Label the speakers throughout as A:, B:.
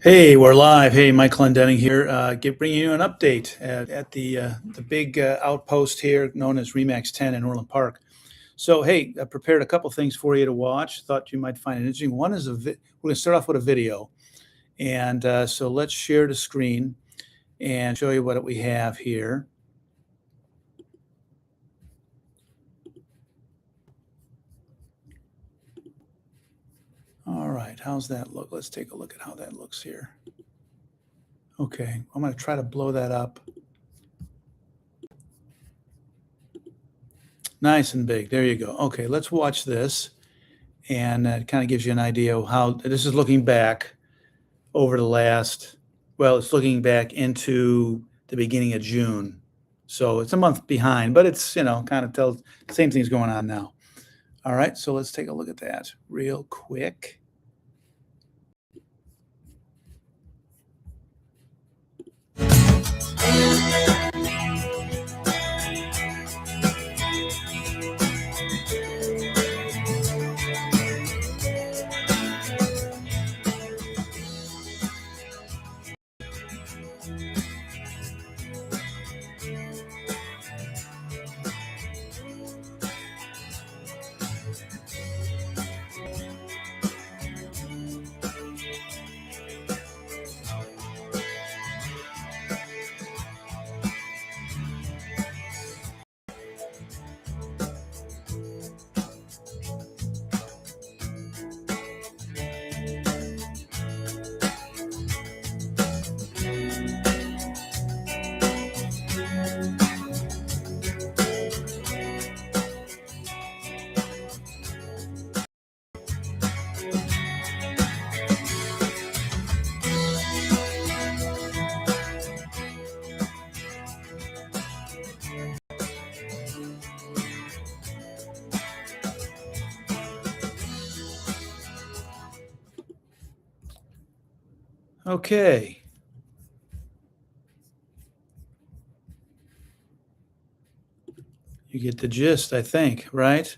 A: Hey, we're live. Hey, Mike Clendenning here. Bringing you an update at the big outpost here known as Remax 10 in Orland Park. So, hey, I prepared a couple things for you to watch. Thought you might find it interesting. One is we're going to start off with a video, and so let's share the screen and show you what we have here. All right, how's that look? Let's take a look at how that looks here. Okay, I'm going to try to blow that up. Nice and big. There you go. Okay, let's watch this. And it kind of gives you an idea of how this is looking back over the last, well, it's looking back into the beginning of June. So it's a month behind, but it's, kind of tells the same thing's going on now. All right, so let's take a look at that real quick. Okay. You get the gist, I think, right?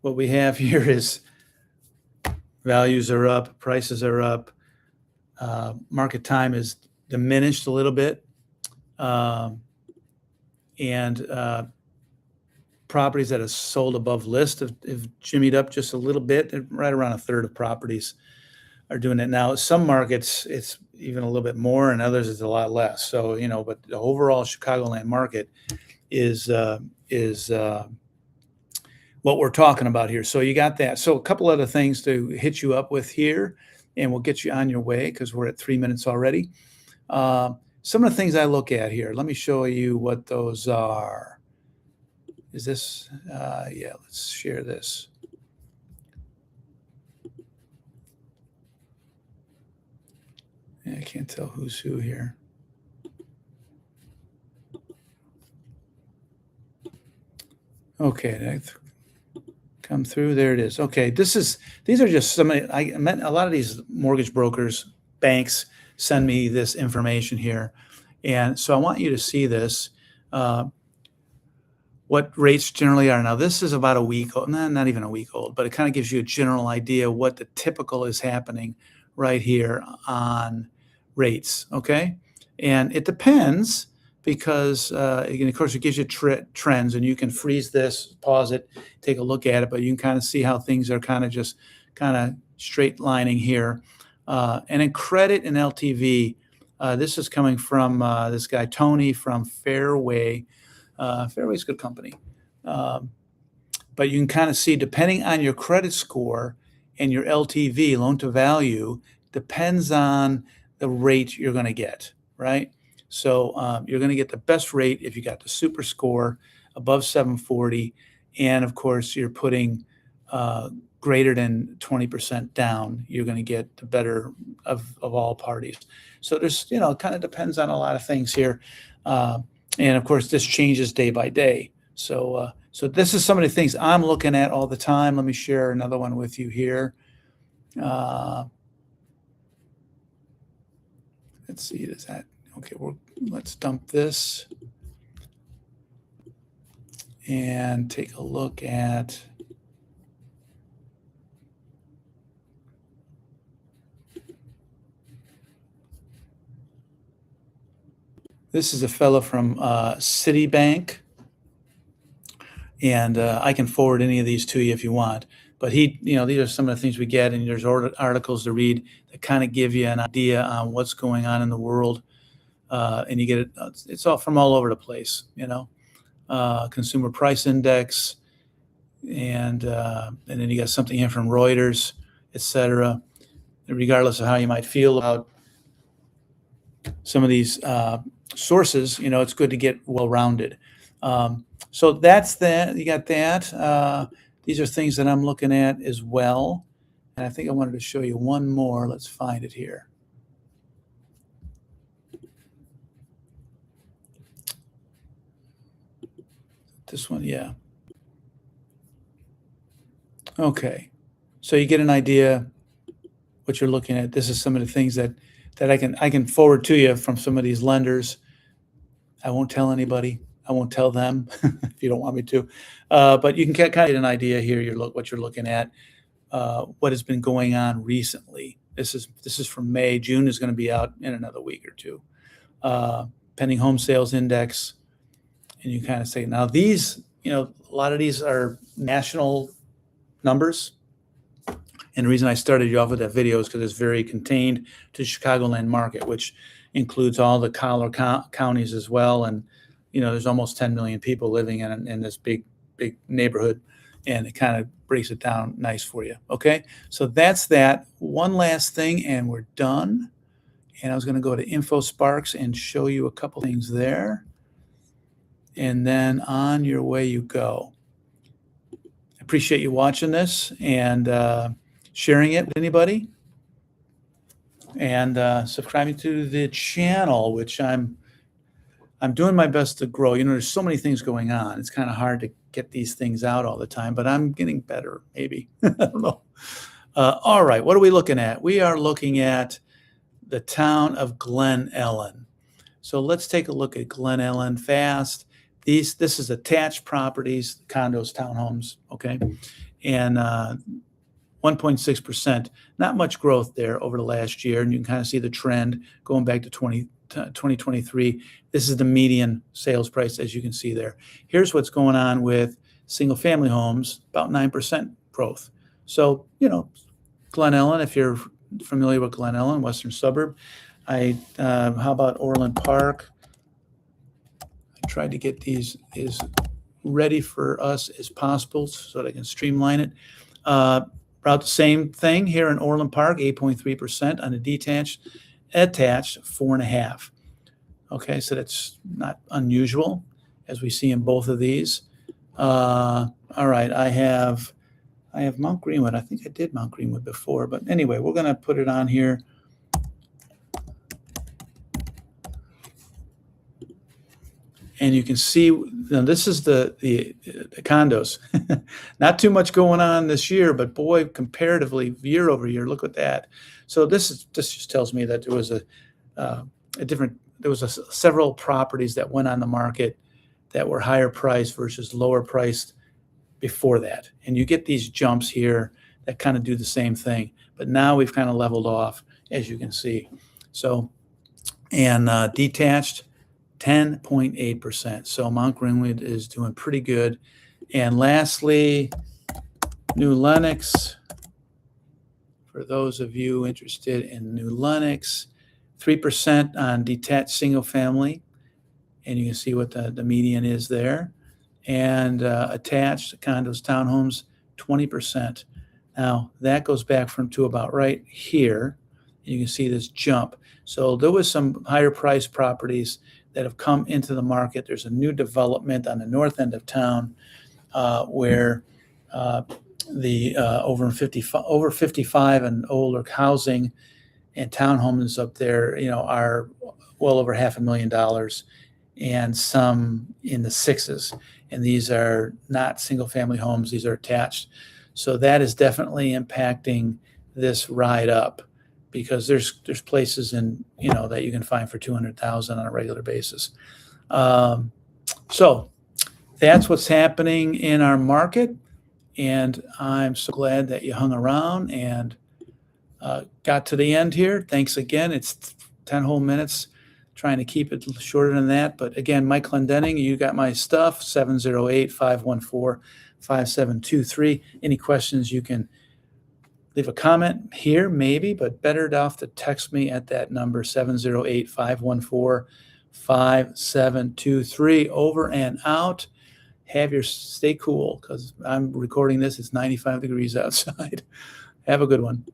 A: What we have here is values are up, prices are up, market time is diminished a little bit, and properties that have sold above list have jimmied up just a little bit. Right around a third of properties are doing it now. Some markets, it's even a little bit more, and others it's a lot less. So, but the overall Chicagoland market is what we're talking about here. So you got that. So a couple other things to hit you up with here, and we'll get you on your way because we're at 3 minutes already. Some of the things I look at here, let me show you what those are. Is this, yeah, let's share this. Yeah, I can't tell who's who here. Okay, that come through. There it is. Okay, these are just some. I met a lot of these mortgage brokers, banks send me this information here, and so I want you to see this. What rates generally are now. This is about a week old, not even a week old, but it kind of gives you a general idea what the typical is happening right here on rates. Okay, and it depends because, of course, it gives you trends, and you can freeze this, pause it, take a look at it, but you can kind of see how things are kind of straight lining here. And in credit and LTV, this is coming from this guy Tony from Fairway. Fairway's a good company. But you can kind of see, depending on your credit score and your LTV, loan to value, depends on the rate you're going to get, right? So you're going to get the best rate if you got the super score above 740. And of course, you're putting greater than 20% down, you're going to get the better of all parties. So there's, it kind of depends on a lot of things here. And of course, this changes day by day. So this is some of the things I'm looking at all the time. Let me share another one with you here. Let's see, is that okay? Let's dump this and take a look at. This is a fellow from Citibank, and I can forward any of these to you if you want. But these are some of the things we get, and there's articles to read that kind of give you an idea on what's going on in the world, and you get it. It's all from all over the place, Consumer Price Index, and then you got something here from Reuters, etc. Regardless of how you might feel about some of these sources, it's good to get well-rounded. So that's that. You got that. These are things that I'm looking at as well. And I think I wanted to show you one more. Let's find it here. This one, yeah. Okay. So you get an idea what you're looking at. This is some of the things that I can forward to you from some of these lenders. I won't tell anybody. I won't tell them if you don't want me to. But you can kind of get an idea here. What you're looking at, what has been going on recently. This is from May. June is going to be out in another week or two. Pending home sales index, and you kind of say, now these, a lot of these are national numbers. And the reason I started you off with that video is because it's very contained to the Chicagoland market, which includes all the collar counties as well. And, there's almost 10 million people living in this big neighborhood, and it kind of breaks it down nice for you. Okay. So that's that. One last thing, and we're done. And I was going to go to InfoSparks and show you a couple things there. And then on your way you go. I appreciate you watching this and sharing it with anybody, and subscribing to the channel, which I'm doing my best to grow. There's so many things going on. It's kind of hard to get these things out all the time, but I'm getting better, maybe. I don't know. All right, what are we looking at? We are looking at the town of Glen Ellen. So let's take a look at Glen Ellen fast. This is attached properties, condos, townhomes, okay? And 1.6%, not much growth there over the last year. And you can kind of see the trend going back to 2023. This is the median sales price, as you can see there. Here's what's going on with single family homes, about 9% growth. So, Glen Ellen, if you're familiar with Glen Ellen, western suburb. How about Orland Park? I tried to get these as ready for us as possible so that I can streamline it. About the same thing here in Orland Park, 8.3% on a detached, attached 4.5%. Okay, so that's not unusual, as we see in both of these. All right, I have Mount Greenwood. I think I did Mount Greenwood before, but anyway, we're going to put it on here. And you can see, this is the condos. Not too much going on this year, but boy, comparatively, year over year, look at that. So this just tells me that there was several properties that went on the market that were higher priced versus lower priced before that. And you get these jumps here that kind of do the same thing. But now we've kind of leveled off, as you can see. So, and detached, 10.8%. So Mount Greenwood is doing pretty good. And lastly, New Lenox. For those of you interested in New Lenox, 3% on detached single family. And you can see what the median is there. And attached condos, townhomes, 20%. Now, that goes back to about right here. You can see this jump. So there was some higher priced properties that have come into the market. There's a new development on the north end of town where the over 55 and older housing and townhomes up there, are well over $500,000, and some in the sixes. And these are not single-family homes; these are attached. So that is definitely impacting this ride up, because there's places that you can find for $200,000 on a regular basis. So that's what's happening in our market, and I'm so glad that you hung around and got to the end here. Thanks again. It's 10 whole minutes trying to keep it shorter than that. But again, Mike Clendenning, you got my stuff, 708-514-5723. Any questions, you can leave a comment here, maybe, but better off to text me at that number, 708-514-5723. Over and out. Stay cool, because I'm recording this. It's 95 degrees outside. Have a good one.